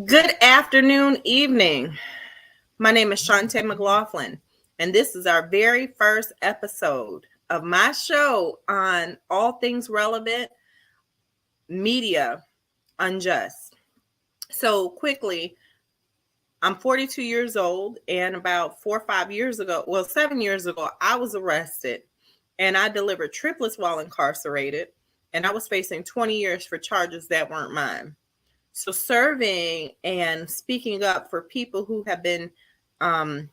Good afternoon, evening. My name is Chantaye McLaughlin, and this is our very first episode of my show on all things relevant media, Unjust. So, quickly, I'm 42 years old, and about 4 or 5 years ago, 7 years ago, I was arrested and I delivered triplets while incarcerated, and I was facing 20 years for charges that weren't mine. So serving and speaking up for people who have been um,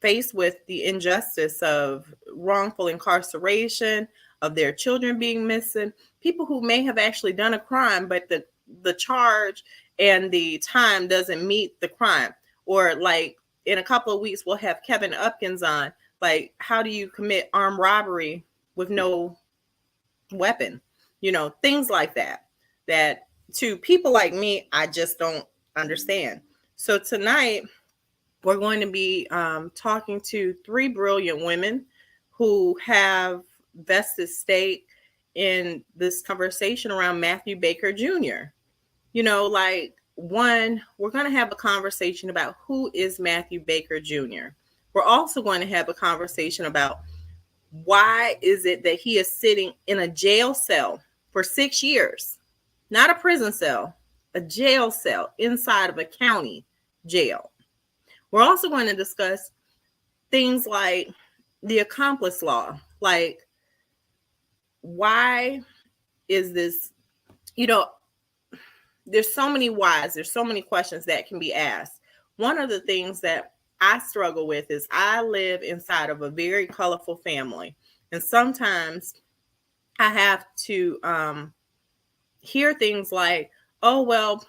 faced with the injustice of wrongful incarceration, of their children being missing, people who may have actually done a crime, but the charge and the time doesn't meet the crime. Or like in a couple of weeks, we'll have Kevin Upkins on. Like, how do you commit armed robbery with no weapon? Things like that. That to people like me, I just don't understand. So tonight, we're going to be talking to three brilliant women who have vested stake in this conversation around Matthew Baker Jr. One, we're going to have a conversation about who is Matthew Baker Jr. We're also going to have a conversation about why is it that he is sitting in a jail cell for 6 years, not a prison cell, a jail cell inside of a county jail. We're also going to discuss things like the accomplice law. Like, why is this, there's so many whys, there's so many questions that can be asked. One of the things that I struggle with is I live inside of a very colorful family. And sometimes I have to hear things like, oh, well,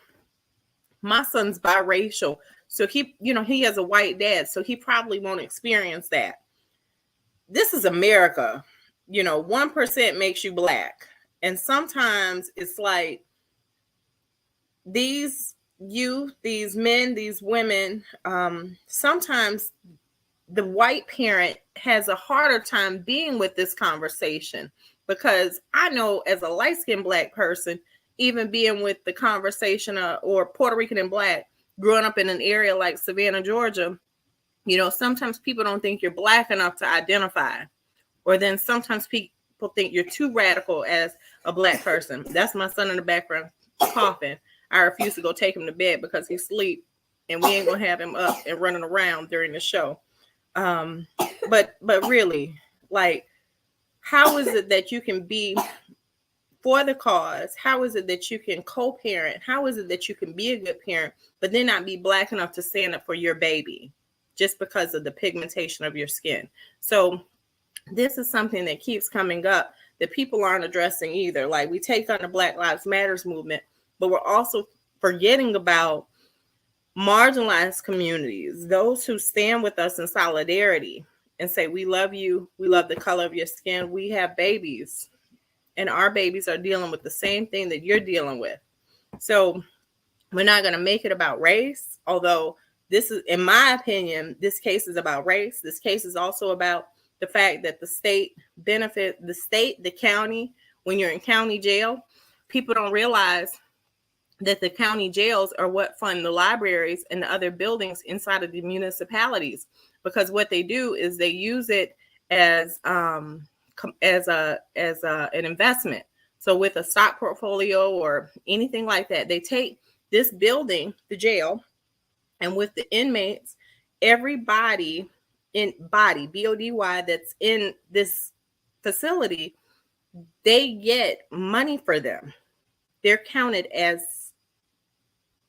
my son's biracial. So he has a white dad, so he probably won't experience that. This is America. 1% makes you black. And sometimes it's like these youth, these men, these women, sometimes the white parent has a harder time being with this conversation, because I know as a light-skinned black person, even being with the conversation or Puerto Rican and black, growing up in an area like Savannah, Georgia, sometimes people don't think you're black enough to identify. Or then sometimes people think you're too radical as a black person. That's my son in the background coughing. I refuse to go take him to bed because he's asleep, and we ain't gonna have him up and running around during the show. But really, like, how is it that you can be for the cause? How is it that you can co-parent? How is it that you can be a good parent, but then not be black enough to stand up for your baby just because of the pigmentation of your skin? So this is something that keeps coming up that people aren't addressing either. Like, we take on the Black Lives Matters movement, but we're also forgetting about marginalized communities, those who stand with us in solidarity and say, we love you, we love the color of your skin, we have babies, and our babies are dealing with the same thing that you're dealing with. So we're not going to make it about race, although this is, in my opinion, this case is about race. This case is also about the fact that the state benefit the state, the county. When you're in county jail, people don't realize that the county jails are what fund the libraries and the other buildings inside of the municipalities, because what they do is they use it as an investment. So with a stock portfolio or anything like that, they take this building, the jail, and with the inmates, everybody in body, BODY, that's in this facility, they get money for them. They're counted as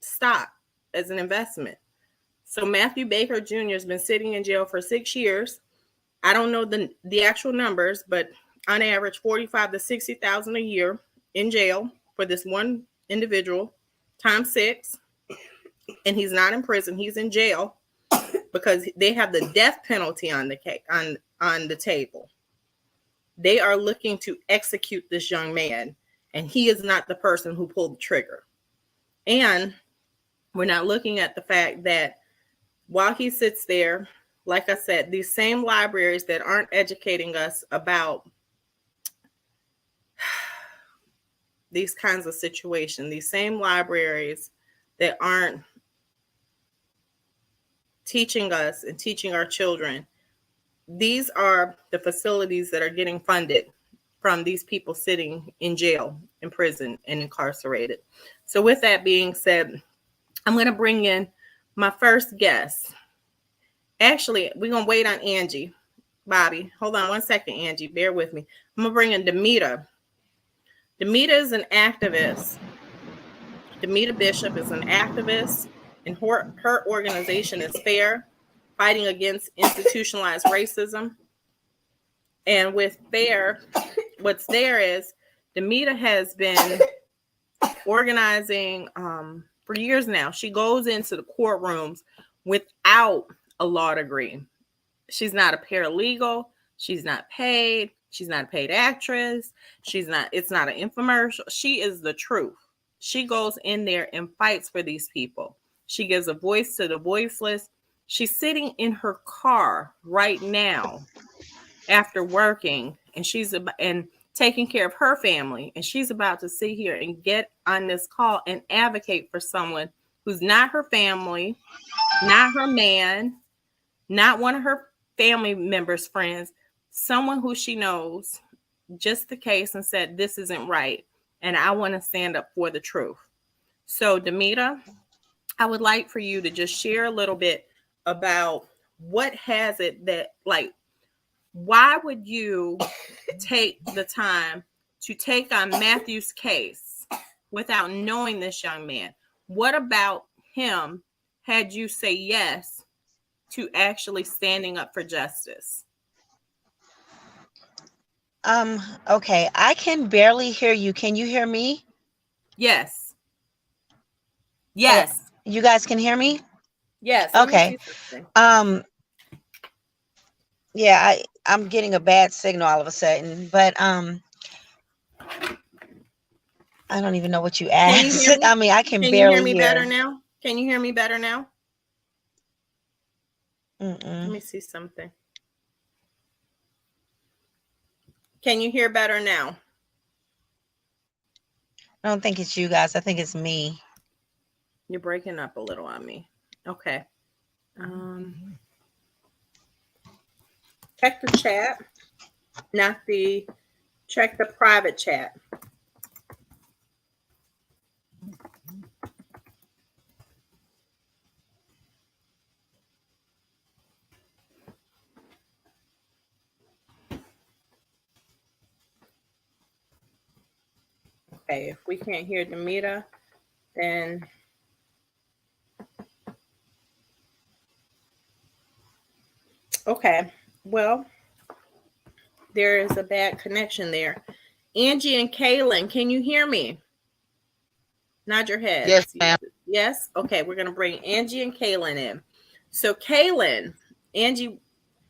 stock, as an investment. So Matthew Baker Jr. has been sitting in jail for 6 years. I don't know the actual numbers, but on average, 45 to 60,000 a year in jail for this one individual, times 6. And he's not in prison; he's in jail because they have the death penalty on the table. They are looking to execute this young man, and he is not the person who pulled the trigger. And we're not looking at the fact that while he sits there, like I said, these same libraries that aren't educating us about these kinds of situations, these same libraries that aren't teaching us and teaching our children. These are the facilities that are getting funded from these people sitting in jail, in prison, and incarcerated. So with that being said, I'm going to bring in my first guest. Actually, we're going to wait on Angie. Bobby, hold on 1 second, Angie. Bear with me. I'm going to bring in Demita. Demita is an activist. Demita Bishop is an activist, and her organization is FAIR, Fighting Against Institutionalized Racism. And with FAIR, what's there is Demita has been organizing for years now. She goes into the courtrooms without a law degree. She's not a paralegal. She's not paid. She's not a paid actress. It's not an infomercial. She is the truth. She goes in there and fights for these people. She gives a voice to the voiceless. She's sitting in her car right now after working, and she's taking care of her family, and she's about to sit here and get on this call and advocate for someone who's not her family, not her man, not one of her family members' friends, someone who she knows just the case and said, this isn't right, and I want to stand up for the truth. So, Demita, I would like for you to just share a little bit about what has it that, like, why would you take the time to take on Matthew's case without knowing this young man? What about him had you say yes to actually standing up for justice? Okay, I can barely hear you. Can you hear me? Yes. Yes. You guys can hear me? Yes. Okay. Yeah, I'm getting a bad signal all of a sudden, but I don't even know what you asked. I mean, I can barely hear. Can you hear me better now? Can you hear me better now? Let me see something. Can you hear better now? I don't think it's you guys. I think it's me. You're breaking up a little on me. Okay. Check the chat, check the private chat. Okay, if we can't hear Demita, then okay. Well, there is a bad connection there. Angie and Kaylin, can you hear me? Nod your head. Yes, ma'am. Yes? Okay, we're going to bring Angie and Kaylin in. So, Kaylin, Angie,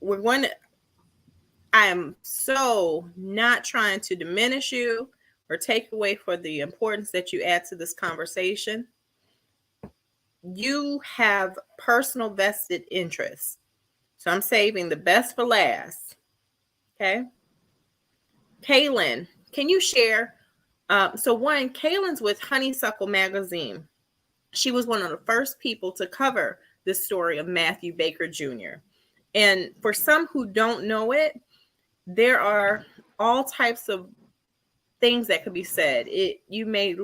I am so not trying to diminish you or take away for the importance that you add to this conversation. You have personal vested interests. So I'm saving the best for last. Okay. Kaylin, can you share? Kaylin's with Honeysuckle Magazine. She was one of the first people to cover this story of Matthew Baker Jr. And for some who don't know it, there are all types of things that could be said. You may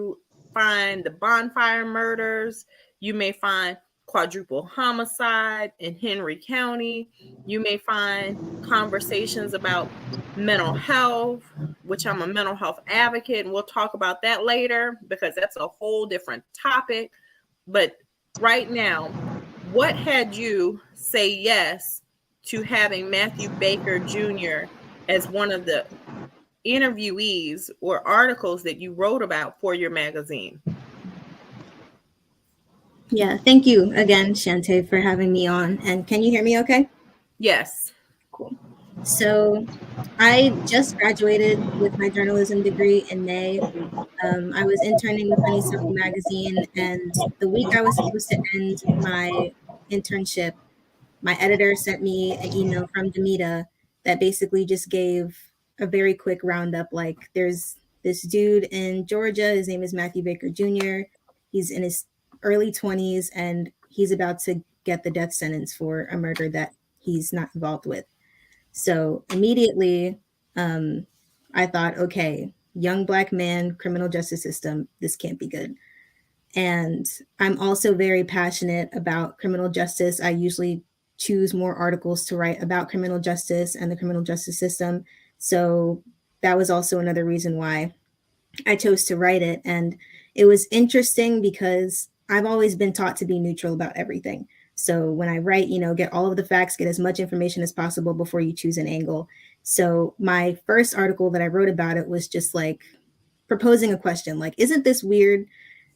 find the bonfire murders. You may find quadruple homicide in Henry County. You may find conversations about mental health, which I'm a mental health advocate, and we'll talk about that later because that's a whole different topic. But right now, what had you say yes to having Matthew Baker Jr. as one of the interviewees or articles that you wrote about for your magazine? Yeah, thank you again, Chantaye, for having me on. And can you hear me okay? Yes. Cool. So I just graduated with my journalism degree in May. I was interning with Honeysuckle Magazine, and the week I was supposed to end my internship, my editor sent me an email from Demita that basically just gave a very quick roundup. Like, there's this dude in Georgia, his name is Matthew Baker Jr. He's in his early 20s, and he's about to get the death sentence for a murder that he's not involved with. So immediately, I thought, okay, young Black man, criminal justice system, this can't be good. And I'm also very passionate about criminal justice. I usually choose more articles to write about criminal justice and the criminal justice system. So that was also another reason why I chose to write it. And it was interesting because I've always been taught to be neutral about everything. So when I write, get all of the facts, get as much information as possible before you choose an angle. So my first article that I wrote about it was just like proposing a question, like, isn't this weird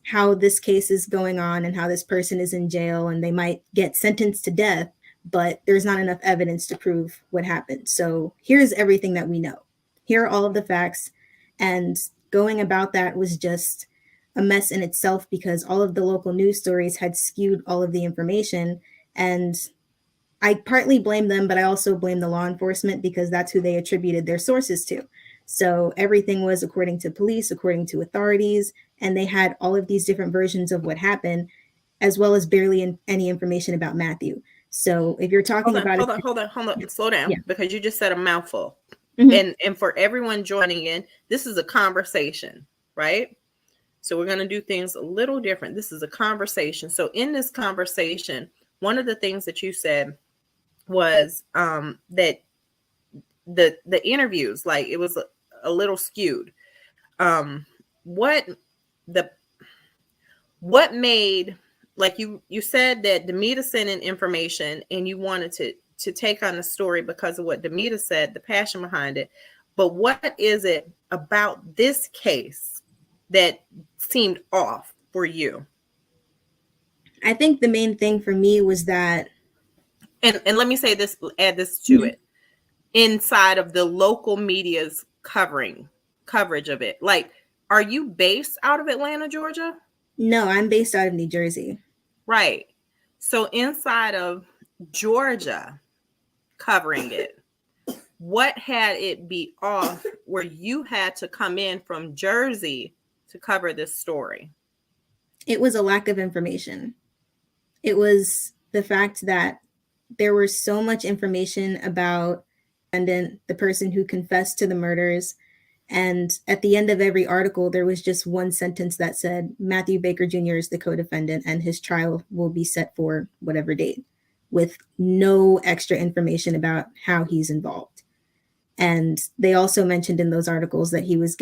how this case is going on and how this person is in jail and they might get sentenced to death, but there's not enough evidence to prove what happened. So here's everything that we know. Here are all of the facts. And going about that was just a mess in itself because all of the local news stories had skewed all of the information. And I partly blame them, but I also blame the law enforcement because that's who they attributed their sources to. So everything was according to police, according to authorities, and they had all of these different versions of what happened, as well as barely any information about Matthew. So if you're talking about hold on, slow down, Yeah. because you just said a mouthful. Mhm. And for everyone joining in, this is a conversation, right? So we're going to do things a little different. This is a conversation. So in this conversation, one of the things that you said was that the interviews, like, it was a little skewed. What made, like, you said that Demita sent in information and you wanted to take on the story because of what Demita said, the passion behind it. But what is it about this case that seemed off for you? I think the main thing for me was that, And let me say this, add this to it. Inside of the local media's coverage of it. Like, are you based out of Atlanta, Georgia? no, I'm based out of New Jersey. Right. So inside of Georgia covering it, what had it be off where you had to come in from Jersey to cover this story? It was a lack of information. It was the fact that there was so much information about the person who confessed to the murders. And at the end of every article, there was just one sentence that said, Matthew Baker Jr. is the co-defendant and his trial will be set for whatever date, with no extra information about how he's involved. And they also mentioned in those articles that he was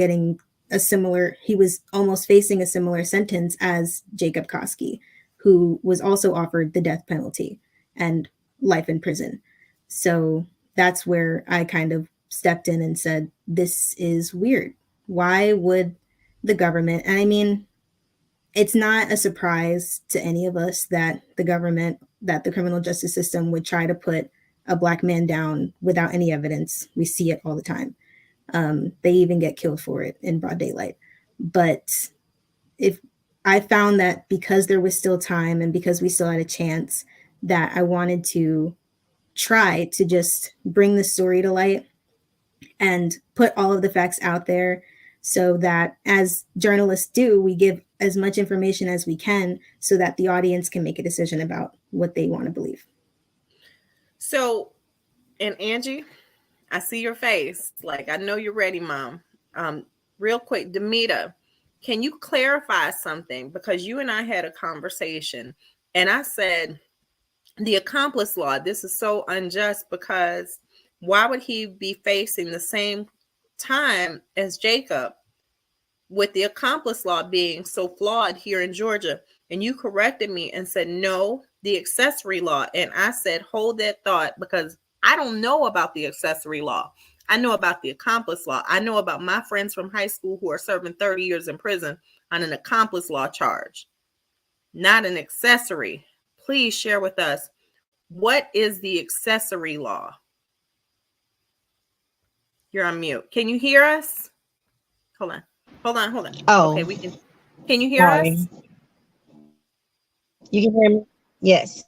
almost facing a similar sentence as Jacob Koski, who was also offered the death penalty and life in prison. So that's where I kind of stepped in and said, this is weird. Why would the government, and I mean, it's not a surprise to any of us that the criminal justice system would try to put a Black man down without any evidence. We see it all the time. They even get killed for it in broad daylight. But if I found that because there was still time and because we still had a chance, that I wanted to try to just bring the story to light and put all of the facts out there so that, as journalists do, we give as much information as we can so that the audience can make a decision about what they want to believe. So, and Angie, I see your face. Like, I know you're ready, Mom. Real quick, Demita, can you clarify something? Because you and I had a conversation and I said, the accomplice law, this is so unjust because why would he be facing the same time as Jacob with the accomplice law being so flawed here in Georgia? And you corrected me and said, no, the accessory law. And I said, hold that thought, because I don't know about the accessory law. I know about the accomplice law. I know about my friends from high school who are serving 30 years in prison on an accomplice law charge, not an accessory. Please share with us, what is the accessory law? You're on mute. Can you hear us? Hold on. Oh, Okay, we can. Can you hear sorry. us? You can hear me? Yes.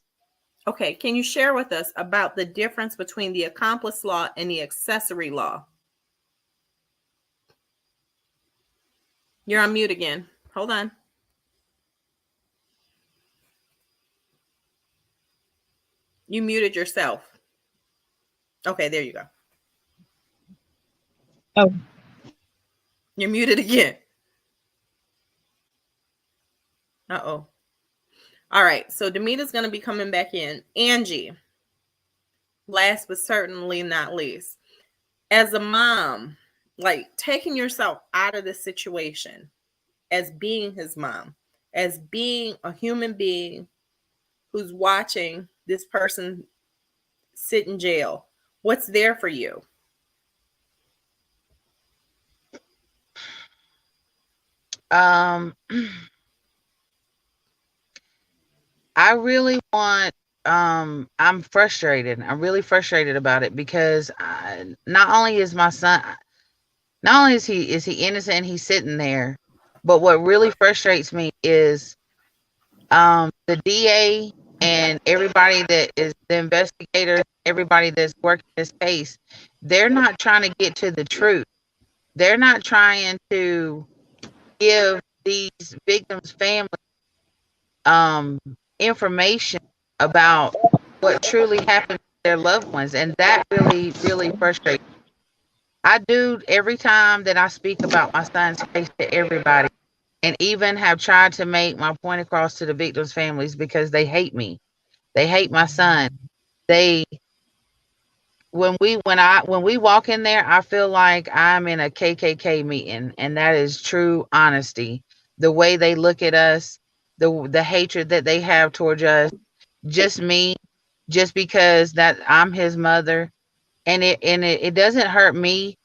Okay, can you share with us about the difference between the accomplice law and the accessory law? You're on mute again. Hold on. You muted yourself. Okay, there you go. Oh. You're muted again. Uh-oh. All right, so Demita's going to be coming back in. Angie, last but certainly not least, as a mom, like taking yourself out of this situation as being his mom, as being a human being who's watching this person sit in jail, what's there for you? I really want, I'm frustrated. I'm really frustrated about it because not only is my son, not only is he innocent and he's sitting there, but what really frustrates me is the DA and everybody that is the investigators, everybody that's working this case, they're not trying to get to the truth. They're not trying to give these victims' families information about what truly happened to their loved ones, and that really, really frustrates me. I do every time that I speak about my son's case to everybody, and even have tried to make my point across to the victims' families because they hate me. They hate my son. They when we walk in there, I feel like I'm in a KKK meeting, and that is true honesty. The way they look at us, the hatred that they have towards us, just me, just because that I'm his mother, and it doesn't hurt me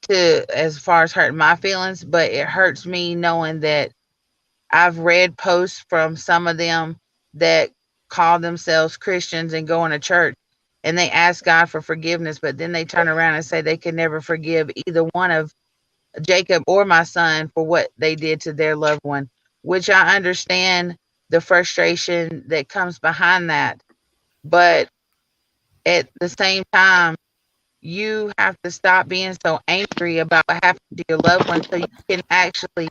to as far as hurting my feelings, but it hurts me knowing that I've read posts from some of them that call themselves Christians and go to church, and they ask God for forgiveness, but then they turn around and say they can never forgive either one of Jacob or my son for what they did to their loved one, which I understand the frustration that comes behind that. But at the same time, you have to stop being so angry about what happened to your loved one so you can actually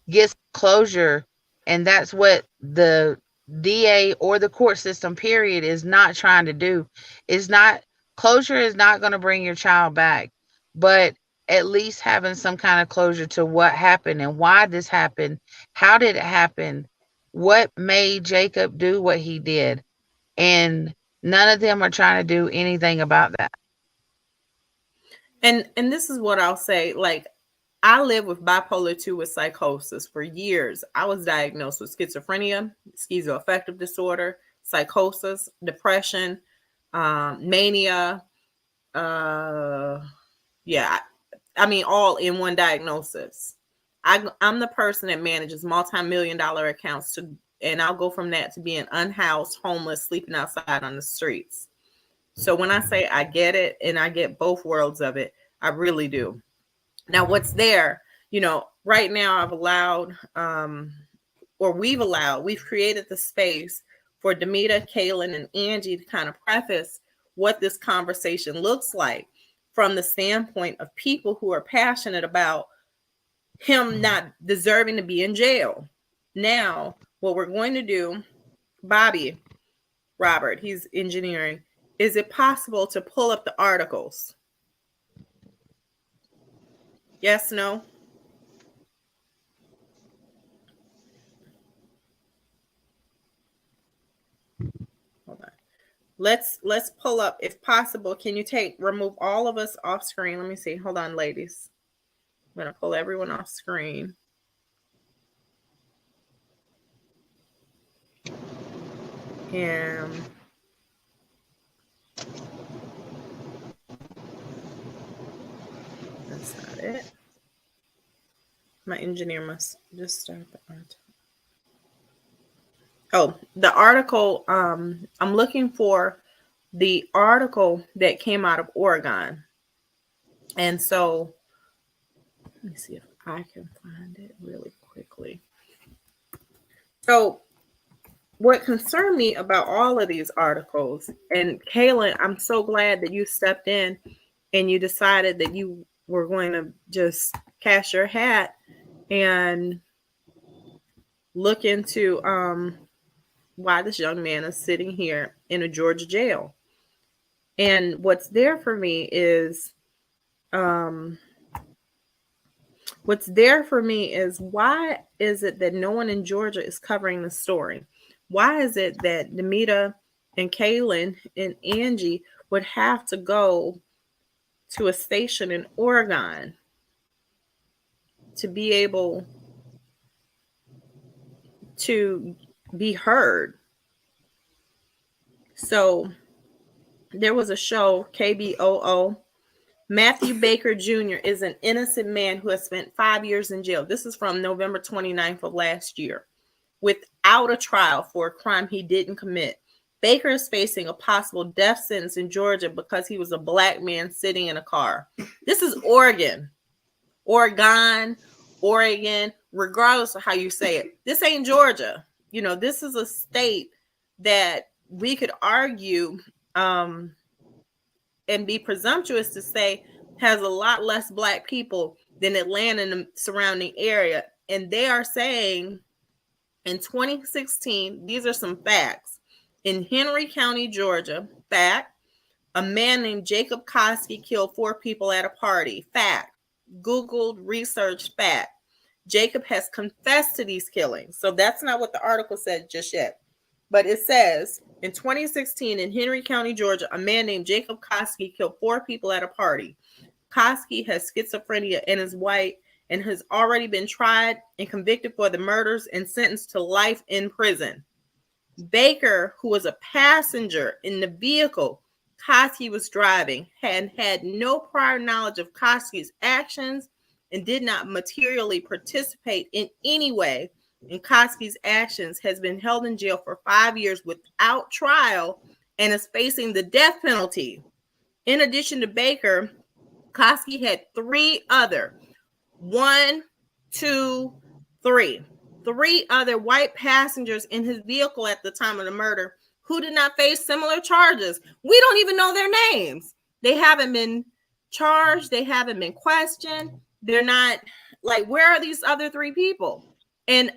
get closure. And that's what the DA or the court system, period, is not trying to do. Is not closure is not going to bring your child back, but at least having some kind of closure to what happened and why this happened. How did it happen? What made Jacob do what he did? And none of them are trying to do anything about that. And this is what I'll say, like, I live with bipolar 2 with psychosis for years. I was diagnosed with schizophrenia, schizoaffective disorder, psychosis, depression, mania. Yeah, I mean, all in one diagnosis. I'm the person that manages multi-million dollar accounts and I'll go from that to being unhoused, homeless, sleeping outside on the streets. So when I say I get it and I get both worlds of it, I really do. Now, what's there, right now I've allowed, we've created the space for Demita, Kaylin, and Angie to kind of preface what this conversation looks like from the standpoint of people who are passionate about him not deserving to be in jail. Now, what we're going to do, Bobby, Robert, he's engineering. Is it possible to pull up the articles? Yes, no? Hold on. Let's pull up, if possible. Can you remove all of us off screen? Let me see. Hold on, ladies. I'm going to pull everyone off screen. And that's not it. My engineer must just start the article. Oh, the article, I'm looking for the article that came out of Oregon. And so, let me see if I can find it really quickly. So, what concerned me about all of these articles, and Kaylin, I'm so glad that you stepped in and you decided that you were going to just cast your hat and look into why this young man is sitting here in a Georgia jail. And what's there for me is why is it that no one in Georgia is covering the story? Why is it that Demita and Kaylin and Angie would have to go to a station in Oregon to be able to be heard? So there was a show, KBOO. Matthew Baker Jr. is an innocent man who has spent 5 years in jail. This is from November 29th of last year, without a trial for a crime he didn't commit. Baker is facing a possible death sentence in Georgia because he was a black man sitting in a car. This is Oregon, regardless of how you say it. This ain't Georgia. You know, this is a state that we could argue and be presumptuous to say has a lot less black people than Atlanta and the surrounding area. And they are saying in 2016, these are some facts. In Henry County, Georgia, fact, a man named Jacob Koski killed 4 people at a party. Fact. Googled, researched, fact. Jacob has confessed to these killings. So that's not what the article said just yet. But it says, in 2016, in Henry County, Georgia, a man named Jacob Koski killed 4 people at a party. Koski has schizophrenia and is white and has already been tried and convicted for the murders and sentenced to life in prison. Baker, who was a passenger in the vehicle Koski was driving, had no prior knowledge of Koski's actions and did not materially participate in any way in Koski's actions, has been held in jail for 5 years without trial and is facing the death penalty. In addition to Baker, Koski had 3 other white passengers in his vehicle at the time of the murder who did not face similar charges. We don't even know their names. They haven't been charged. They haven't been questioned. They're not, like, where are these other 3 people? And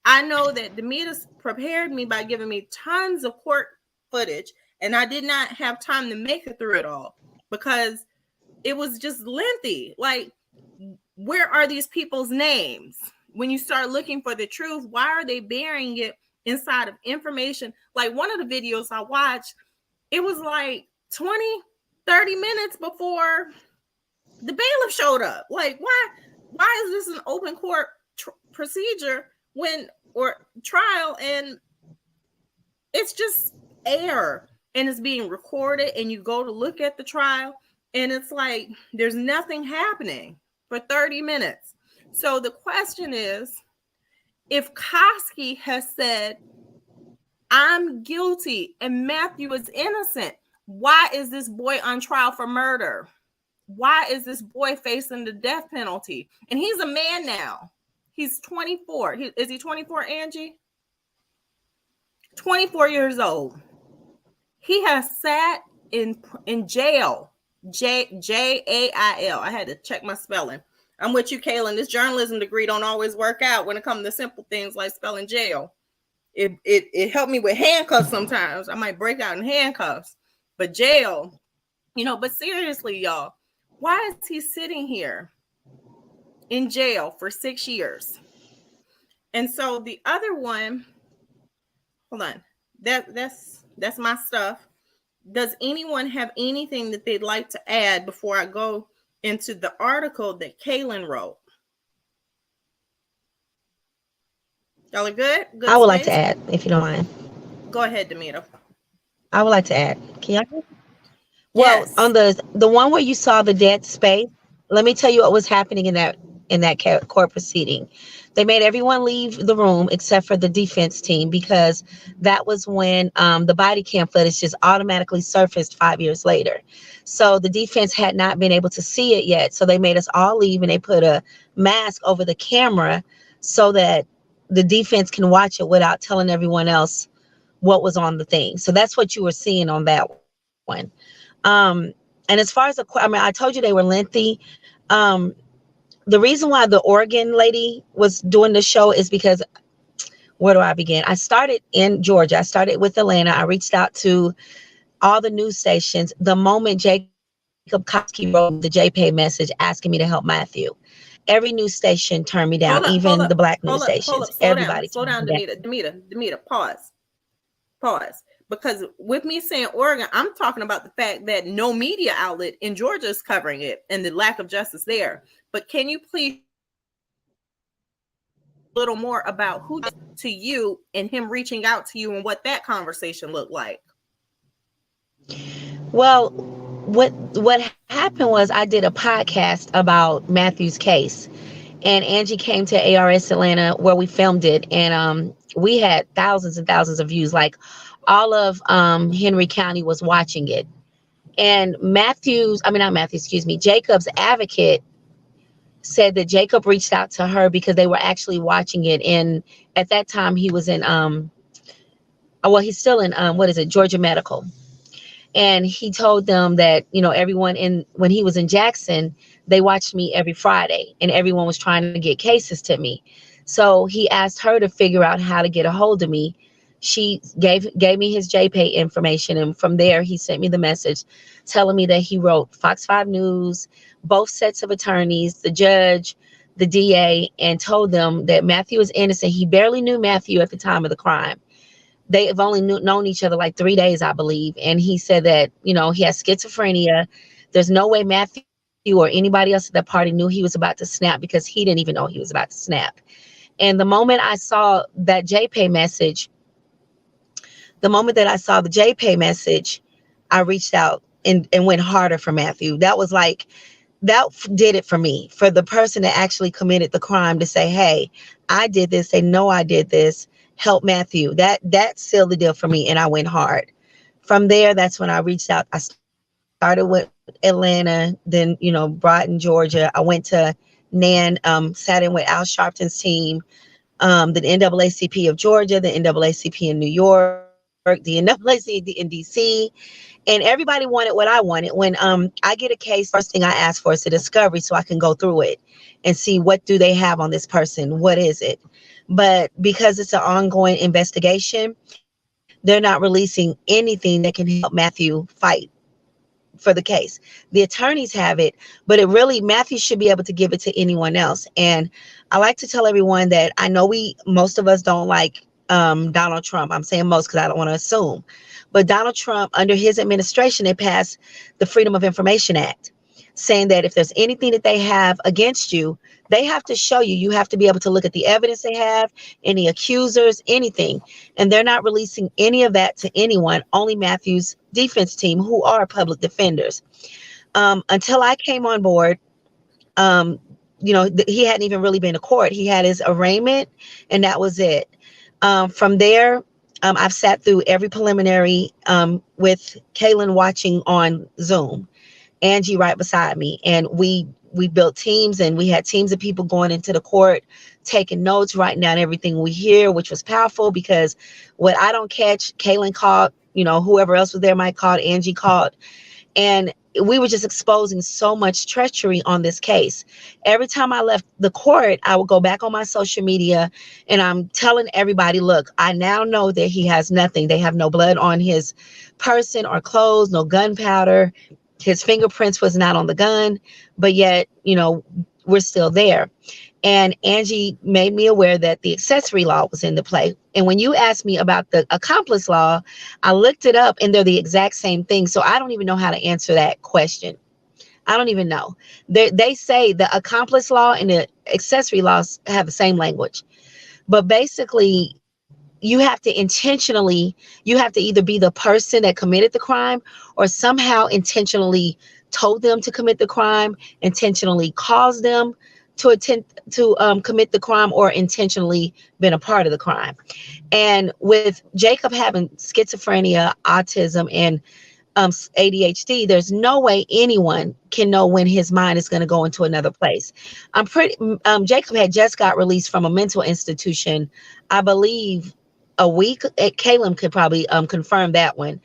I know that Demita prepared me by giving me tons of court footage, and I did not have time to make it through it all because it was just lengthy. Like, where are these people's names? When you start looking for the truth, why are they burying it inside of information? Like, one of the videos I watched, it was like 20, 30 minutes before the bailiff showed up. Like, why is this an open court procedure or trial, and it's just air and it's being recorded, and you go to look at the trial and it's like there's nothing happening for 30 minutes. So the question is, if Koski has said, I'm guilty and Matthew is innocent, why is this boy on trial for murder? Why is this boy facing the death penalty? And he's a man now. He's 24. Is he 24, Angie? 24 years old. He has sat in jail. Jail. I had to check my spelling. I'm with you, Kaylin. This journalism degree don't always work out when it comes to simple things like spelling jail. It helped me with handcuffs sometimes. I might break out in handcuffs. But jail, but seriously, y'all, why is he sitting here in jail for 6 years? And so the other one, hold on, that's my stuff. Does anyone have anything that they'd like to add before I go into the article that Kaylin wrote? Y'all are good? I would like to add, if you don't mind. Go ahead, Demita. I would like to add. Can you? Well, yes. On the one where you saw the dead space, let me tell you what was happening in that court proceeding. They made everyone leave the room except for the defense team, because that was when the body cam footage just automatically surfaced 5 years later. So the defense had not been able to see it yet. So they made us all leave, and they put a mask over the camera so that the defense can watch it without telling everyone else what was on the thing. So that's what you were seeing on that one. And as far as I told you they were lengthy. The reason why the Oregon lady was doing the show is because Where do I begin? I started in Georgia. I started with Atlanta. I reached out to all the news stations. The moment Jacob Koski wrote me the JPay message asking me to help Matthew, every news station turned me down, Hold up, even hold the up, black news hold up, hold stations. up, Everybody slow turned me down, down. Demita, pause. Because with me saying Oregon, I'm talking about the fact that no media outlet in Georgia is covering it and the lack of justice there. But can you please a little more about who to you and him reaching out to you and what that conversation looked like? Well, what happened was I did a podcast about Matthew's case, and Angie came to ARS Atlanta where we filmed it, and we had thousands and thousands of views. Like all of Henry County was watching it. And not Matthew, excuse me, Jacob's advocate said that Jacob reached out to her because they were actually watching it. And at that time, he was in well, he's still in what is it, Georgia Medical. And he told them that, everyone in when he was in Jackson, they watched me every Friday, and everyone was trying to get cases to me. So he asked her to figure out how to get a hold of me. She gave me his JPay information, and from there he sent me the message telling me that he wrote Fox 5 News, both sets of attorneys, the judge, the DA, and told them that Matthew is innocent. He barely knew Matthew at the time of the crime. They have only known each other like 3 days, I believe. And he said that, he has schizophrenia. There's no way Matthew or anybody else at that party knew he was about to snap, because he didn't even know he was about to snap. And the moment that I saw the JPay message, I reached out and went harder for Matthew. That did it for me, for the person that actually committed the crime to say, hey, I did this. They know I did this. Help Matthew. That sealed the deal for me, and I went hard. From there, that's when I reached out. I started with Atlanta, then, Broughton, Georgia. I went to Nan, sat in with Al Sharpton's team, the NAACP of Georgia, the NAACP in New York, the NAACP in DC, and everybody wanted what I wanted. When I get a case, the first thing I ask for is a discovery so I can go through it and see what do they have on this person, what is it. But because it's an ongoing investigation, they're not releasing anything that can help Matthew fight for the case. The attorneys have it, but Matthew should be able to give it to anyone else. And I like to tell everyone that I know most of us don't like Donald Trump. I'm saying most because I don't want to assume. But Donald Trump, under his administration, they passed the Freedom of Information Act, saying that if there's anything that they have against you, they have to show you. You have to be able to look at the evidence they have, any accusers, anything. And they're not releasing any of that to anyone, only Matthew's defense team, who are public defenders. Until I came on board, he hadn't even really been to court. He had his arraignment, and that was it. From there, I've sat through every preliminary with Kaylin watching on Zoom, Angie right beside me, and we built teams, and we had teams of people going into the court, taking notes, writing down everything we hear, which was powerful, because what I don't catch, Kaylin caught, whoever else was there might caught, Angie caught, and we were just exposing so much treachery on this case. Every time I left the court, I would go back on my social media, and I'm telling everybody, look, I now know that he has nothing. They have no blood on his person or clothes, no gunpowder. His fingerprints was not on the gun, but yet, we're still there. And Angie made me aware that the accessory law was into play. And when you asked me about the accomplice law, I looked it up, and they're the exact same thing. So I don't even know how to answer that question. I don't even know. They say the accomplice law and the accessory laws have the same language. But basically, you have to either be the person that committed the crime, or somehow intentionally told them to commit the crime, intentionally caused them to attempt to commit the crime, or intentionally been a part of the crime. And with Jacob having schizophrenia, autism, and ADHD, there's no way anyone can know when his mind is going to go into another place. Jacob had just got released from a mental institution, I believe a week. Caleb could probably confirm that one,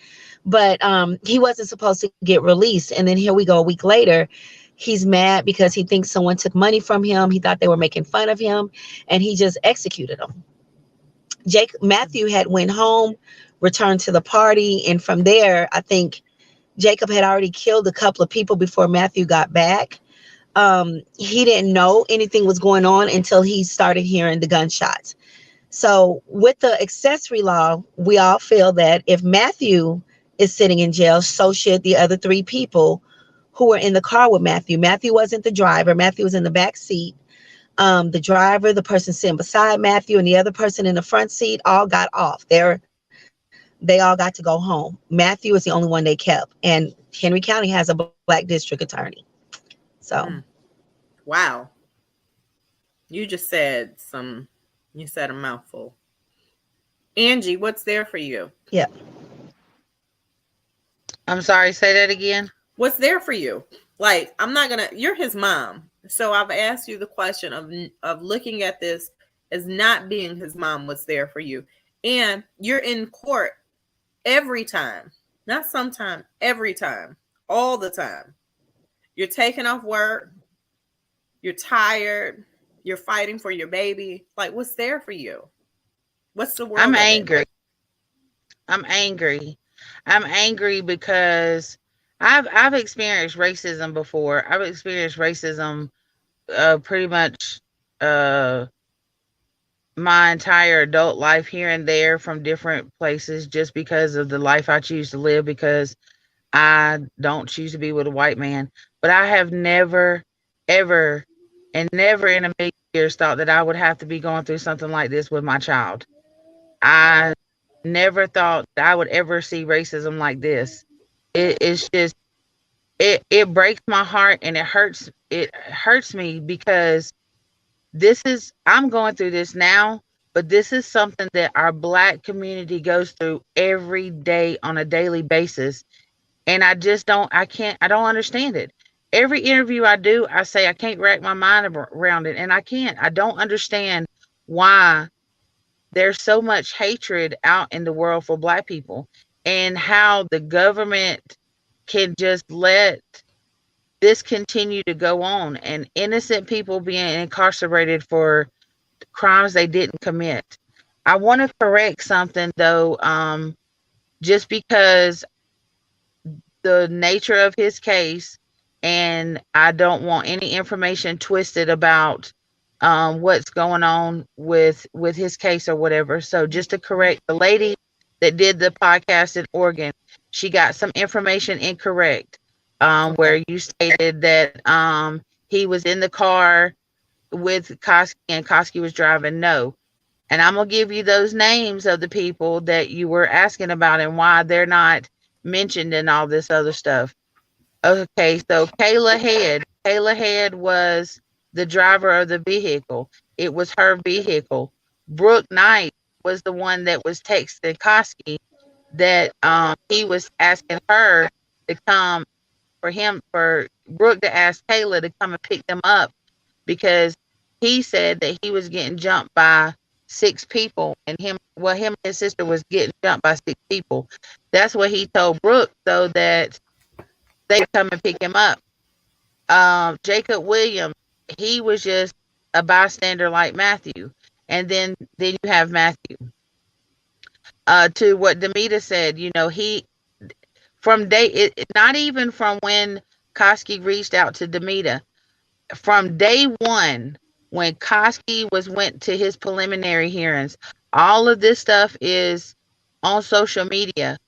but he wasn't supposed to get released. And then here we go, a week later, he's mad because he thinks someone took money from him. He thought they were making fun of him, and he just executed them. Matthew had went home, returned to the party, and from there, I think Jacob had already killed a couple of people before Matthew got back. He didn't know anything was going on until he started hearing the gunshots. So with the accessory law, we all feel that if Matthew is sitting in jail, so should the other three people who were in the car with Matthew. Matthew wasn't the driver. Matthew was in the back seat. The driver, the person sitting beside Matthew, and the other person in the front seat all got off. They all got to go home. Matthew is the only one they kept. And Henry County has a black district attorney. So. Wow. You just said you said a mouthful. Angie, what's there for you? Yeah. I'm sorry, say that again. What's there for you? Like, you're his mom. So I've asked you the question of looking at this as not being his mom, what's there for you? And you're in court every time, not sometime, every time, all the time. You're taking off work. You're tired. You're fighting for your baby. Like, what's there for you? What's the word? I'm angry. I'm angry because I've experienced racism before. I've experienced racism pretty much my entire adult life, here and there from different places, just because of the life I choose to live, because I don't choose to be with a white man. But I have never, ever, and never in a million years thought that I would have to be going through something like this with my child. I never thought that I would ever see racism like this. It's just, it breaks my heart, and it hurts me, because I'm going through this now, but this is something that our black community goes through every day on a daily basis. And I don't understand it. Every interview I do, I say I can't wrap my mind around it, and I can't. I don't understand why there's so much hatred out in the world for black people, and how the government can just let this continue to go on, and innocent people being incarcerated for crimes they didn't commit. I want to correct something though, just because the nature of his case, and I don't want any information twisted about what's going on with his case or whatever. So just to correct, the lady that did the podcast in Oregon, she got some information incorrect, where you stated that he was in the car with Koski and Koski was driving. No. And I'm going to give you those names of the people that you were asking about and why they're not mentioned in all this other stuff. Okay, so Kayla Head was the driver of the vehicle. It was her vehicle. Brooke Knight was the one that was texting Koski that he was asking her to come, for Brooke to ask Kayla to come and pick them up, because he said that he was getting jumped by 6 people, and him and his sister was getting jumped by 6 people. That's what he told Brooke, so that they come and pick him up. Jacob Williams, he was just a bystander like Matthew. And then you have Matthew. To what Demita said, he, not even from when Koski reached out to Demita, from day one, when Koski went to his preliminary hearings, all of this stuff is on social media.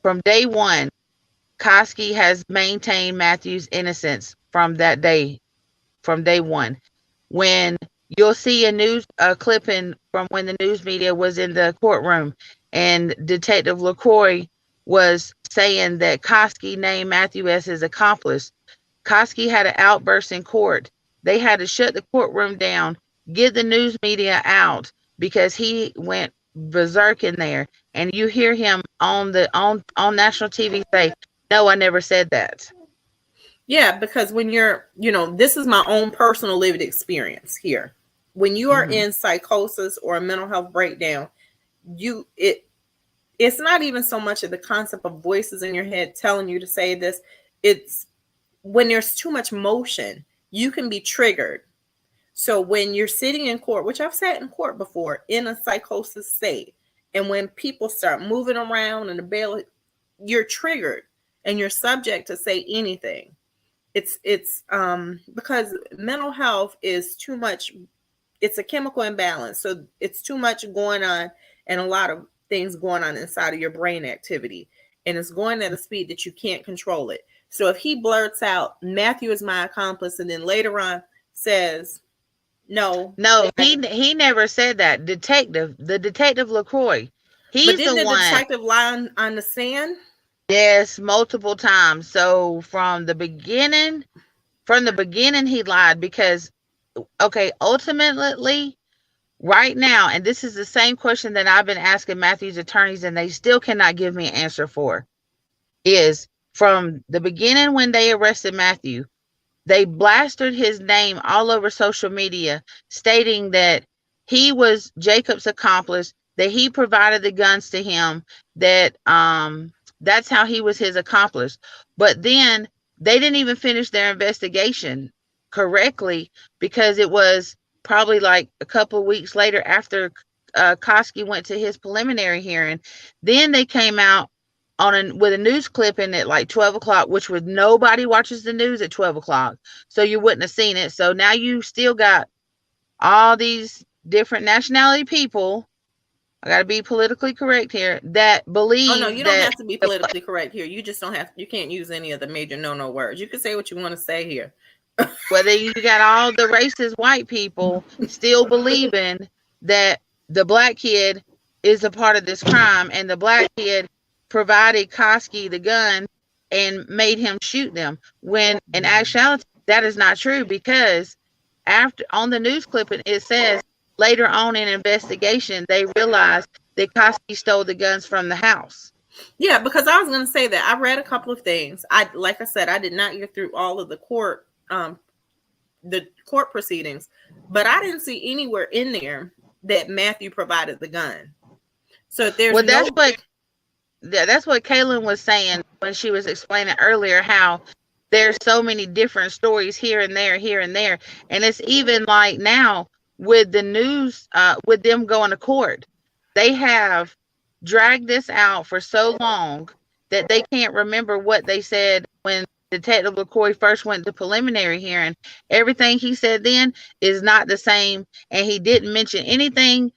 From day one, Koski has maintained Matthew's innocence from that day, from day one. When you'll see a clipping from when the news media was in the courtroom, and Detective LaCroix was saying that Koski named Matthew as his accomplice. Koski had an outburst in court. They had to shut the courtroom down, get the news media out, because he went berserk in there. And you hear him on national TV say, "No, I never said that." Yeah, because when you're, this is my own personal lived experience here. When you are in psychosis or a mental health breakdown, it's not even so much of the concept of voices in your head telling you to say this. It's when there's too much motion, you can be triggered. So when you're sitting in court, which I've sat in court before, in a psychosis state, and when people start moving around and the bail, you're triggered and you're subject to say anything. It's because mental health is too much. It's a chemical imbalance, so it's too much going on, and a lot of things going on inside of your brain activity, and it's going at a speed that you can't control it. So if he blurts out, "Matthew is my accomplice," and then later on says, "No, he never said that. The detective LaCroix, but he's didn't the the one. detective lie on the stand?" Yes, multiple times. So from the beginning he lied because, okay, ultimately, right now, and this is the same question that I've been asking Matthew's attorneys and they still cannot give me an answer for, is from the beginning when they arrested Matthew, they blasted his name all over social media, stating that he was Jacob's accomplice, that he provided the guns to him, that that's how he was his accomplice. But then they didn't even finish their investigation correctly because it was probably like a couple of weeks later after Koski went to his preliminary hearing. Then they came out with a news clipping at like 12 o'clock, which was nobody watches the news at 12 o'clock. So you wouldn't have seen it. So now you still got all these different nationality people. I got to be politically correct here that believe. Oh no, you don't have to be politically correct here. You just don't have. You can't use any of the major no words. You can say what you want to say here. Whether you got all the racist white people still believing that the black kid is a part of this crime and the black kid provided Koski the gun and made him shoot them, when in actuality that is not true, because after on the news clipping it says later on in investigation they realized that Koski stole the guns from the house. Yeah, because I was going to say that I read a couple of things. Like I said, I did not get through all of the court proceedings, but I didn't see anywhere in there that Matthew provided the gun. So there's that's what Kaylin was saying when she was explaining earlier how there's so many different stories here and there. And it's even like now with the news, with them going to court, they have dragged this out for so long that they can't remember what they said when Detective LaCroix first went to preliminary hearing. Everything he said then is not the same, and he didn't mention anything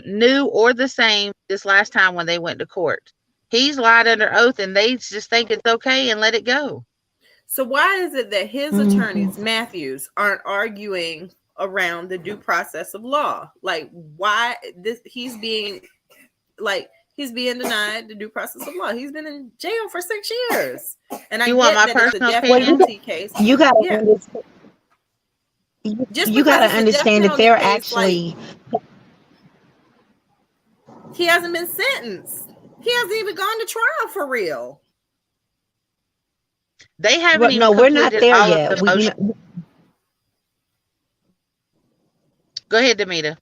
new or the same this last time when they went to court. He's lied under oath and they just think it's okay and let it go. So why is it that his attorneys, Matthews, aren't arguing around the due process of law? Like, why he's being denied the due process of law? He's been in jail for 6 years. And you want my personal opinion? Case. You got to understand. You got to understand that they're actually. He hasn't been sentenced. He hasn't even gone to trial for real. They haven't even. No, we're not there yet. Go ahead, Demita.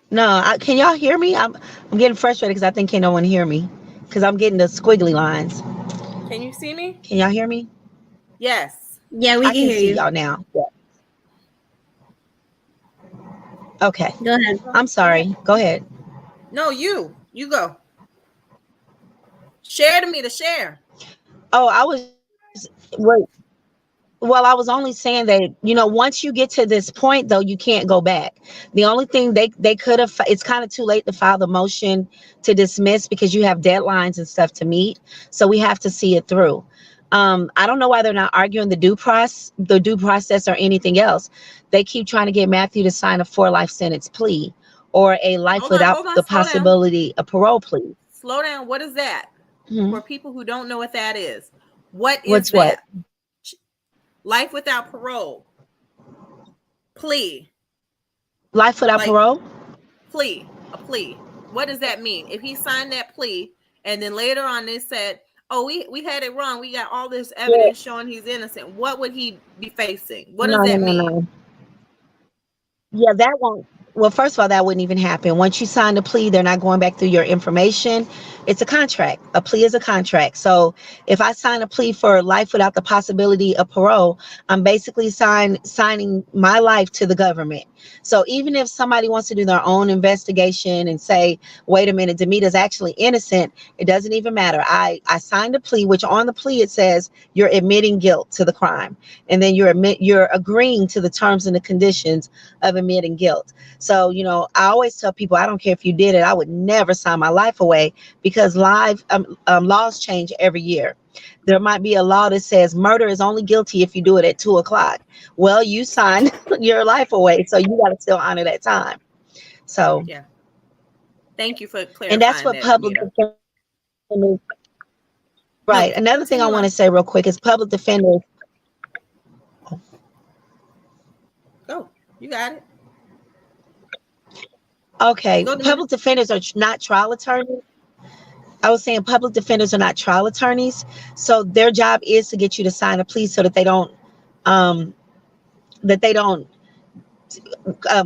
No, can y'all hear me? I'm getting frustrated because I think can't no one hear me because I'm getting the squiggly lines. Can you see me? Can y'all hear me? Yes. Yeah, we can hear see you. y'all now. Yeah. Okay. Go ahead. I'm sorry. Go ahead. No, you go. Share to me to share. Oh, I was I was only saying that, once you get to this point, though, you can't go back. The only thing they could have, it's kind of too late to file the motion to dismiss because you have deadlines and stuff to meet. So we have to see it through. I don't know why they're not arguing the due process or anything else. They keep trying to get Matthew to sign a 4-life sentence plea or a life without the possibility of parole plea. Slow down. What is that? Mm-hmm. For people who don't know what that is, what's that? What? Life without parole. Plea. Life without parole? Plea. A plea. What does that mean? If he signed that plea and then later on they said, oh, we had it wrong, we got all this evidence showing he's innocent, what would he be facing? What does that mean? No. Yeah, that won't. Well, first of all, that wouldn't even happen. Once you sign the plea, they're not going back through your information. It's a contract. A plea is a contract. So if I sign a plea for life without the possibility of parole, I'm basically signing my life to the government. So even if somebody wants to do their own investigation and say, wait a minute, Demita's actually innocent, it doesn't even matter. I signed a plea, which on the plea it says you're admitting guilt to the crime. And then you're agreeing to the terms and the conditions of admitting guilt. So, I always tell people, I don't care if you did it, I would never sign my life away, because laws change every year. There might be a law that says murder is only guilty if you do it at 2 o'clock. Well, you signed your life away, so you got to still honor that time. So, Yeah. Thank you for clarifying and that's what that, public Demita. defenders, No, right. Another thing I continue want to on. say real quick is public defenders. Go. You got it. Okay, Go, Demita. public defenders are not trial attorneys. I was saying public defenders are not trial attorneys, so their job is to get you to sign a plea so that they don't um,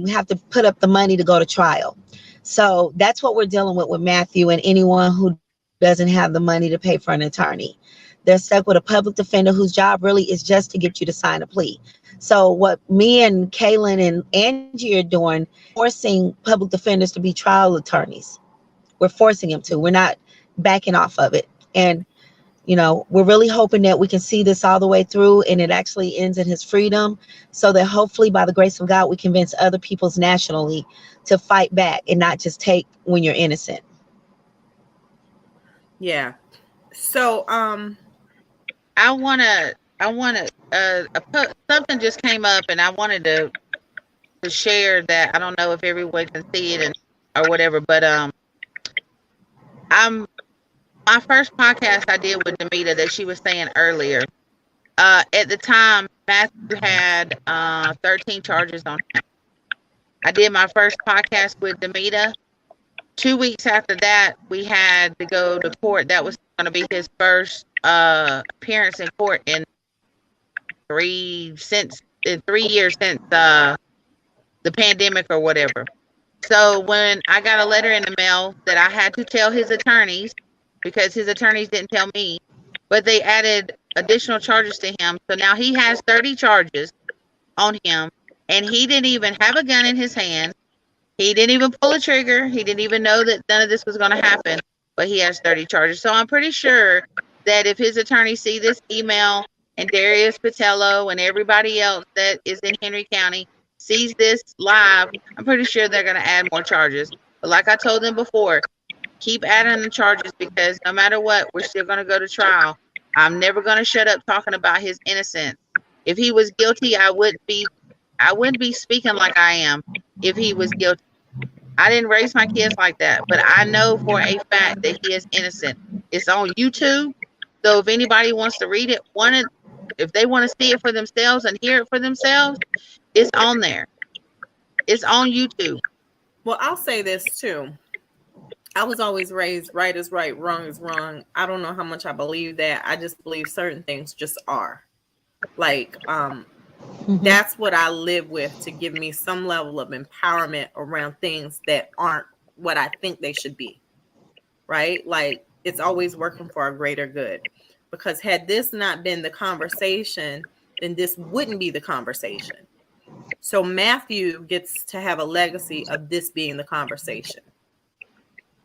have to put up the money to go to trial. So that's what we're dealing with Matthew and anyone who doesn't have the money to pay for an attorney. They're stuck with a public defender whose job really is just to get you to sign a plea. So what me and Kaylin and Angie are doing, forcing public defenders to be trial attorneys. We're forcing them to. We're not backing off of it. And we're really hoping that we can see this all the way through and it actually ends in his freedom, so that hopefully by the grace of God, we convince other peoples nationally to fight back and not just take when you're innocent. Yeah. So, I wanna something just came up, and I wanted to share that. I don't know if everyone can see it or whatever, but I'm my first podcast I did with Demita that she was saying earlier. At the time, Matthew had 13 charges on him. I did my first podcast with Demita. 2 weeks after that, we had to go to court. That was going to be his first appearance in court in 3 years since the pandemic or whatever. So when I got a letter in the mail that I had to tell his attorneys, because his attorneys didn't tell me, but they added additional charges to him. So now he has 30 charges on him, and he didn't even have a gun in his hand. He didn't even pull a trigger. He didn't even know that none of this was going to happen, but he has 30 charges. So I'm pretty sure that if his attorneys see this email, and Darius Patello and everybody else that is in Henry County sees this live, I'm pretty sure they're going to add more charges. But like I told them before, keep adding the charges, because no matter what, we're still going to go to trial. I'm never going to shut up talking about his innocence. If he was guilty, I wouldn't be speaking like I am if he was guilty. I didn't raise my kids like that, but I know for a fact that he is innocent. It's on YouTube. So if anybody wants to read it, if they want to see it for themselves and hear it for themselves, it's on there. It's on YouTube. well, I'll say this too. I was always raised right is right, wrong is wrong. I don't know how much I believe that. I just believe certain things just are. Like, that's what I live with, to give me some level of empowerment around things that aren't what I think they should be. Right? Like, it's always working for a greater good. Because had this not been the conversation, then this wouldn't be the conversation. So Matthew gets to have a legacy of this being the conversation,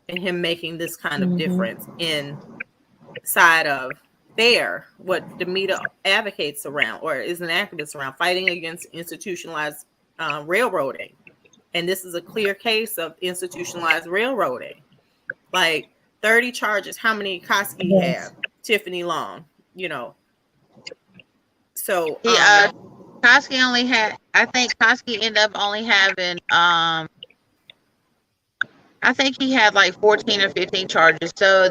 and him making this kind of difference inside of what Demita advocates around, or is an activist around, fighting against institutionalized railroading. And this is a clear case of institutionalized railroading. Like 30 charges. How many Koski have? Tiffany Long, So Koski only had, I think Koski ended up only having I think he had like 14 or 15 charges. So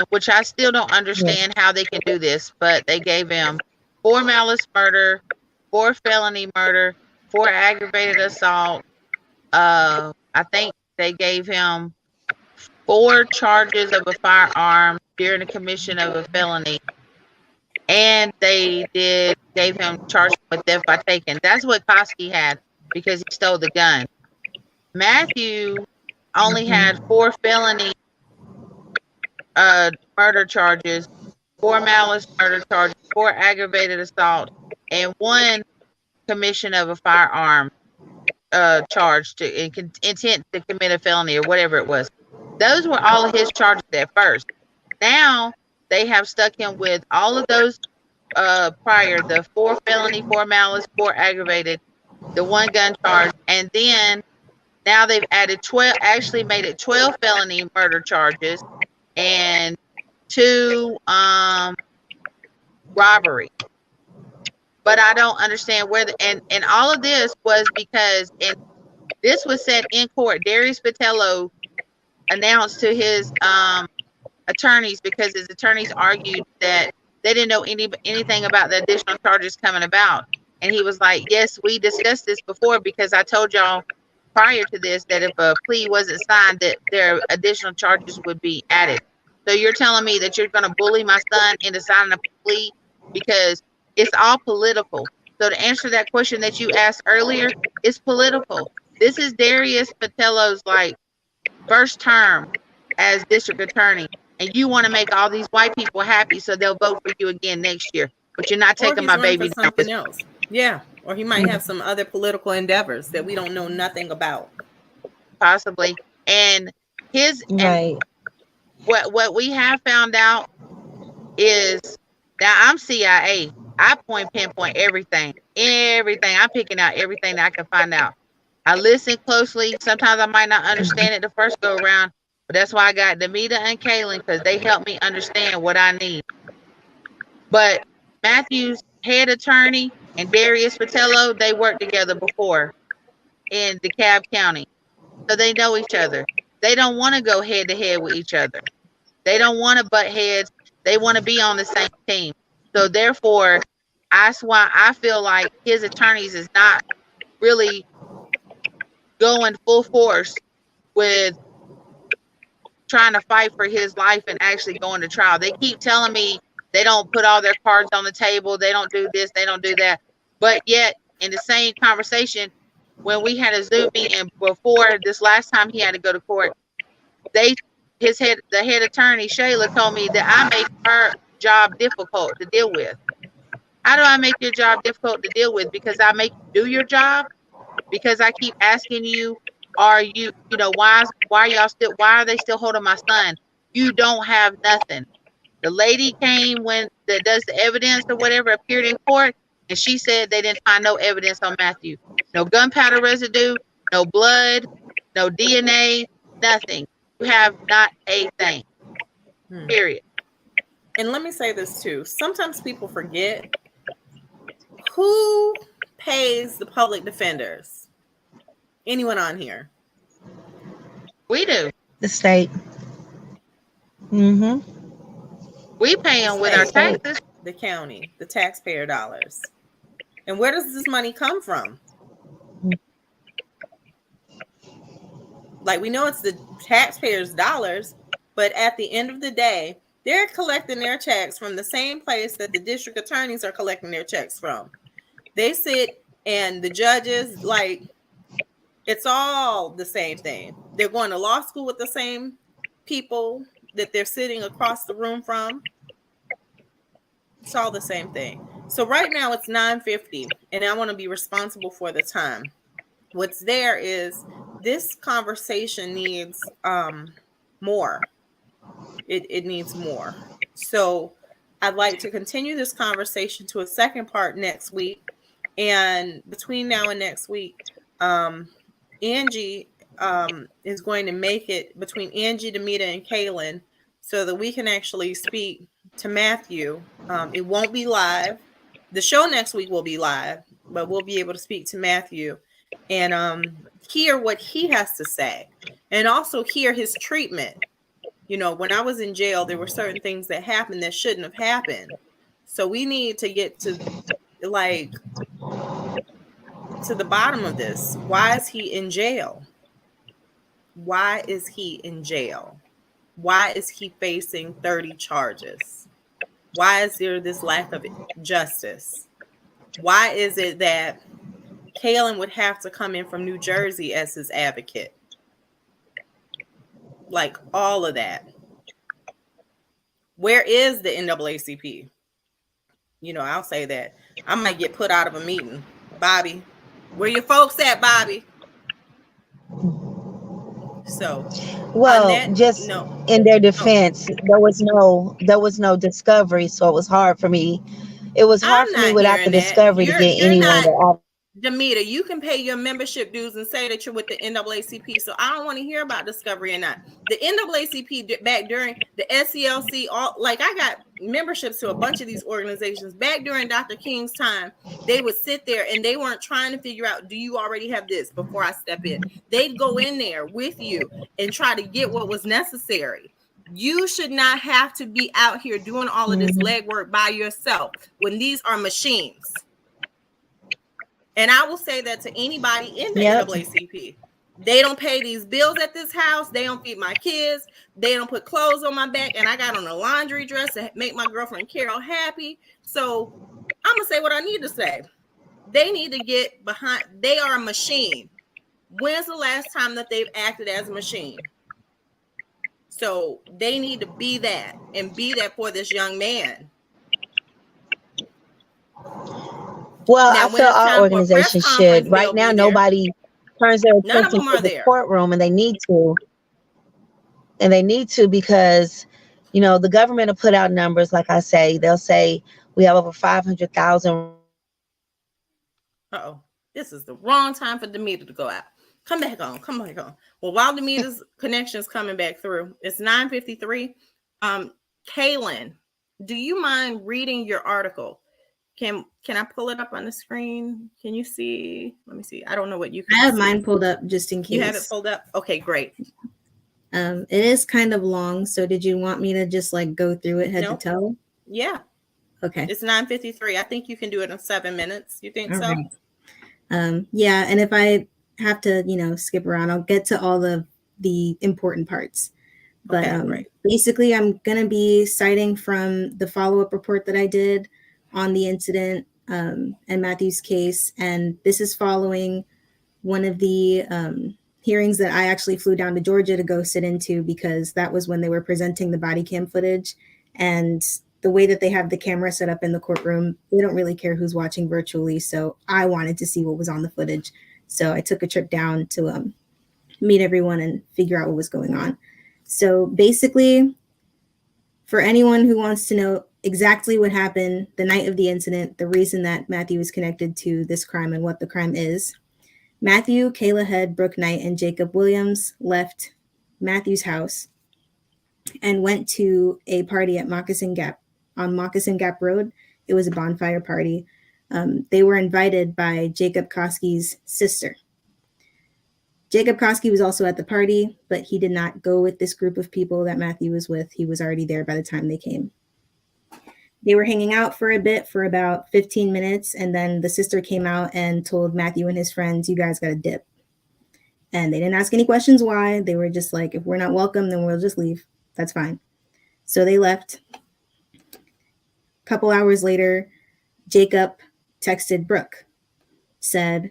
which I still don't understand how they can do this, but they gave him 4 malice murder, 4 felony murder, 4 aggravated assault. I think they gave him 4 charges of a firearm during the commission of a felony. And they gave him charge with theft by taking. That's what Koski had, because he stole the gun. Matthew only Mhm. had 4 felony murder charges, 4 malice murder charges, 4 aggravated assault, and 1 commission of a firearm charge to intent to commit a felony or whatever it was. Those were all of his charges at first. Now they have stuck him with all of those prior, the 4 felony, 4 malice, 4 aggravated, the 1 gun charge, and then now they've added 12, actually made it 12 felony murder charges and 2 robbery. But I don't understand where and all of this was because this was said in court. Darius Patello announced to his attorneys, because his attorneys argued that they didn't know anything about the additional charges coming about. And he was like, yes, we discussed this before because I told y'all prior to this that if a plea wasn't signed, that their additional charges would be added. So you're telling me that you're going to bully my son into signing a plea because it's all political. So to answer that question that you asked earlier, it's political. This is Darius Patello's like first term as district attorney, and you want to make all these white people happy so they'll vote for you again next year, but you're not taking my baby for something else. Yeah, or he might have some other political endeavors that we don't know nothing about, possibly. And his Right. and what we have found out is, now I'm CIA. I pinpoint everything. I'm picking out everything that I can find out. I listen closely. Sometimes I might not understand it the first go around, but that's why I got Demita and Kaylin, because they help me understand what I need. But Matthew's head attorney and Darius Patello, they worked together before in DeKalb County, so they know each other. They don't want to go head to head with each other. They don't want to butt heads. They want to be on the same team. So therefore, that's why I feel like his attorneys is not really going full force with trying to fight for his life and actually going to trial. They keep telling me they don't put all their cards on the table. They don't do this. They don't do that. But yet, in the same conversation, when we had a Zoom meeting before this last time he had to go to court, the head attorney, Shayla, told me that I make her job difficult to deal with. How do I make your job difficult to deal with? Because I make you do your job? Because I keep asking you, why are they still holding my son? You don't have nothing. The lady came that does the evidence or whatever appeared in court, and she said they didn't find no evidence on Matthew. No gunpowder residue, no blood, no DNA, nothing. You have not a thing. Period. And let me say this too. Sometimes people forget who pays the public defenders. Anyone on here? We do. The state. Mm-hmm. We pay them with our taxes. The county, the taxpayer dollars. And where does this money come from? Like, we know it's the taxpayers' dollars, but at the end of the day, they're collecting their checks from the same place that the district attorneys are collecting their checks from. They sit, and the judges, like, it's all the same thing. They're going to law school with the same people that they're sitting across the room from. It's all the same thing. So right now it's 9:50, and I want to be responsible for the time. What's there is this conversation needs more. It needs more. So I'd like to continue this conversation to a second part next week. And between now and next week, Angie is going to make it between Angie, Demita, and Kaylin so that we can actually speak to Matthew. It won't be live. The show next week will be live, but we'll be able to speak to Matthew and hear what he has to say, and also hear his treatment. You know, when I was in jail, there were certain things that happened that shouldn't have happened. So we need to get to the bottom of this. Why is he in jail? Why is he in jail? Why is he facing 30 charges? Why is there this lack of justice? Why is it that Kaylin would have to come in from New Jersey as his advocate. Like all of that. Where is the NAACP? You know, I'll say that. I might get put out of a meeting. Bobby, where your folks at, Bobby? So, Well, just in their defense, there was no discovery, so it was hard for me. It was hard I'm for me not without the hearing that. discovery to get You're anyone not, to. Demeter, you can pay your membership dues and say that you're with the NAACP. So I don't want to hear about discovery or not. The NAACP back during the SCLC, all like I got memberships to a bunch of these organizations back during Dr. King's time. They would sit there and they weren't trying to figure out, do you already have this before I step in? They'd go in there with you and try to get what was necessary. You should not have to be out here doing all of this legwork by yourself when these are machines. And I will say that to anybody in the NAACP. They don't pay these bills at this house. They don't feed my kids. They don't put clothes on my back. And I got on a laundry dress to make my girlfriend Carol happy. So I'm going to say what I need to say. They need to get behind. They are a machine. When's the last time that they've acted as a machine? So they need to be that and be that for this young man. Well, now, I feel our organization should. Right now, nobody turns their attention to the courtroom, and they need to. And they need to because, you know, the government will put out numbers. Like I say, they'll say we have over 500,000. Uh-oh. This is the wrong time for Demeter to go out. Come back on. Come back on. Well, while Demeter's connection's coming back through, it's 9:53. Kaylin, do you mind reading your article? Can I pull it up on the screen? Can you see? Let me see. I don't know what you can I have mine pulled up just in case. You have it pulled up? Okay, great. It is kind of long. So did you want me to just like go through it head to toe? Yeah. Okay. It's 9:53. I think you can do it in 7 minutes. You think so? Right. Yeah. And if I have to, you know, skip around, I'll get to all the important parts. But basically, I'm going to be citing from the follow-up report that I did on the incident and Matthew's case. And this is following one of the hearings that I actually flew down to Georgia to go sit into, because that was when they were presenting the body cam footage. And the way that they have the camera set up in the courtroom, they don't really care who's watching virtually. So I wanted to see what was on the footage. So I took a trip down to meet everyone and figure out what was going on. So basically, for anyone who wants to know exactly what happened the night of the incident, the reason that Matthew is connected to this crime and what the crime is, Matthew, Kayla Head, Brooke Knight, and Jacob Williams left Matthew's house and went to a party at Moccasin Gap on Moccasin Gap Road. It was a bonfire party. They were invited by Jacob Koski's sister. Jacob Koski was also at the party, but he did not go with this group of people that Matthew was with. He was already there by the time they came. They were hanging out for a bit, for about 15 minutes, and then the sister came out and told Matthew and his friends, you guys got to dip. And they didn't ask any questions why. They were just like, if we're not welcome, then we'll just leave. That's fine. So they left. A couple hours later, Jacob texted Brooke, said,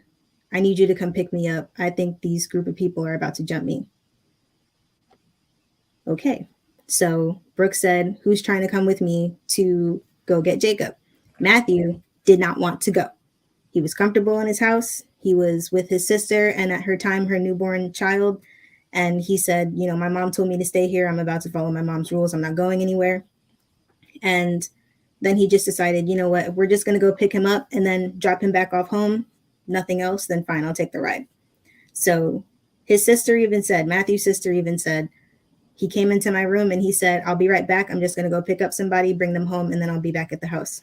I need you to come pick me up. I think these group of people are about to jump me. Okay. So Brooke said, who's trying to come with me to go get Jacob? Matthew did not want to go. He was comfortable in his house. He was with his sister and at her time, her newborn child. And he said, you know, my mom told me to stay here. I'm about to follow my mom's rules. I'm not going anywhere. And then he just decided, you know what, if we're just going to go pick him up and then drop him back off home, nothing else, then fine, I'll take the ride. So his sister even said, Matthew's sister even said, he came into my room and he said, I'll be right back. I'm just going to go pick up somebody, bring them home, and then I'll be back at the house.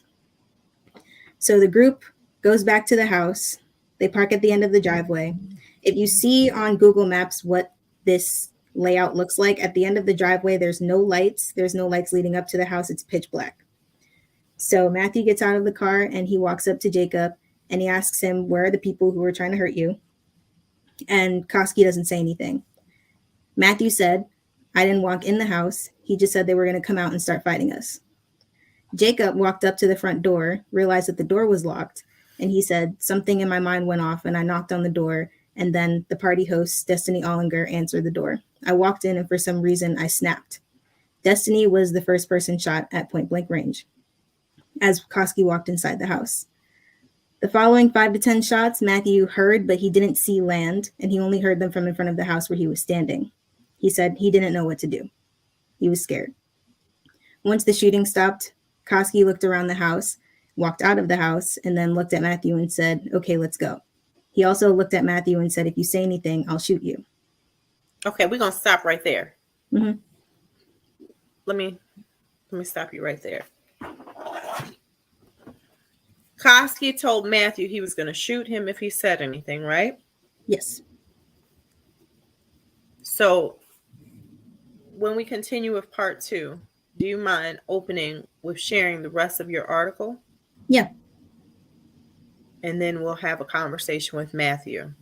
So the group goes back to the house. They park at the end of the driveway. If you see on Google Maps what this layout looks like, at the end of the driveway, there's no lights. There's no lights leading up to the house. It's pitch black. So Matthew gets out of the car and he walks up to Jacob and he asks him, where are the people who are trying to hurt you? And Koski doesn't say anything. Matthew said, I didn't walk in the house. He just said they were going to come out and start fighting us. Jacob walked up to the front door, realized that the door was locked, And he said, something in my mind went off and I knocked on the door. And then the party host, Destiny Ollinger, answered the door. I walked in and for some reason I snapped. Destiny was the first person shot at point blank range as Koski walked inside the house. The following 5 to 10 shots, Matthew heard, but he didn't see land, and he only heard them from in front of the house where he was standing. He said he didn't know what to do. He was scared. Once the shooting stopped, Koski looked around the house, walked out of the house, and then looked at Matthew and said, okay, let's go. He also looked at Matthew and said, if you say anything, I'll shoot you. Okay, we're going to stop right there. Mm-hmm. Let me stop you right there. Koski told Matthew he was going to shoot him if he said anything, right? Yes. So when we continue with part 2, do you mind opening with sharing the rest of your article? Yeah. And then we'll have a conversation with Matthew.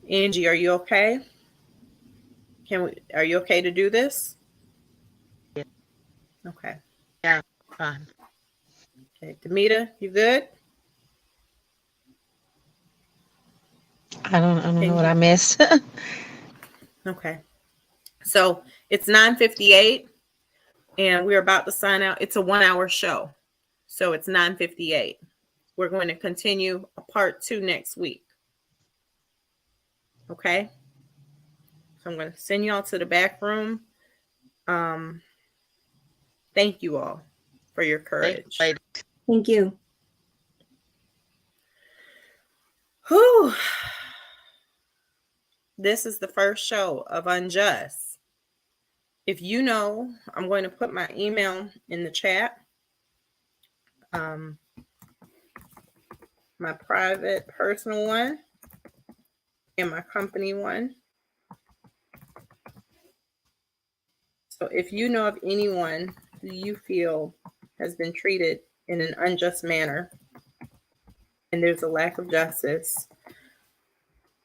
Angie, are you okay? Are you okay to do this? Yeah. Okay. Yeah, fine. Okay, Demita, you good? I don't know what I missed. Okay. So it's 9:58 and we're about to sign out. It's a 1-hour show. So it's 9:58. We're going to continue a part 2 next week. Okay. So I'm going to send you all to the back room. Thank you all for your courage. Thank you. Whew. This is the first show of Unjust. If you know, I'm going to put my email in the chat. My private personal one and my company one. So if you know of anyone who you feel has been treated in an unjust manner and there's a lack of justice,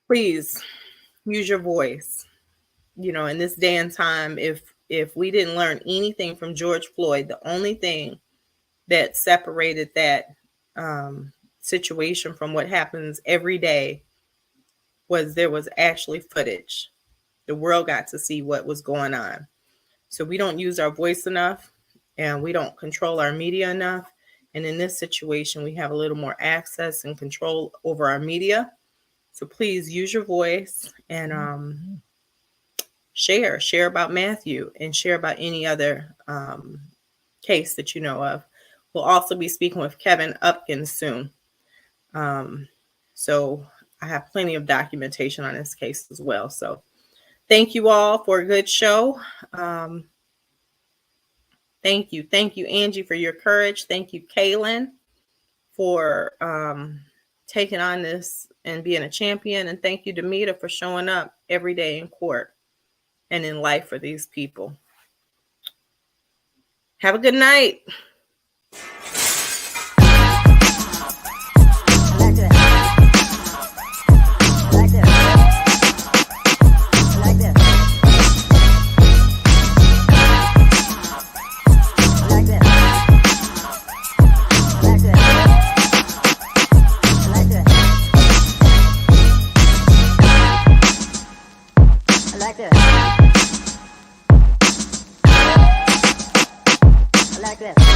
please use your voice. You know, in this day and time, if we didn't learn anything from George Floyd, the only thing that separated that situation from what happens every day was there was actually footage. The world got to see what was going on. So we don't use our voice enough and we don't control our media enough. And in this situation, we have a little more access and control over our media. So please use your voice and share about Matthew and share about any other case that you know of. We'll also be speaking with Kevin Upkins soon. So I have plenty of documentation on this case as well. So thank you all for a good show. Thank you. Thank you, Angie, for your courage. Thank you, Kaylin, for taking on this and being a champion. And thank you, Demita, for showing up every day in court and in life for these people. Have a good night. Like this.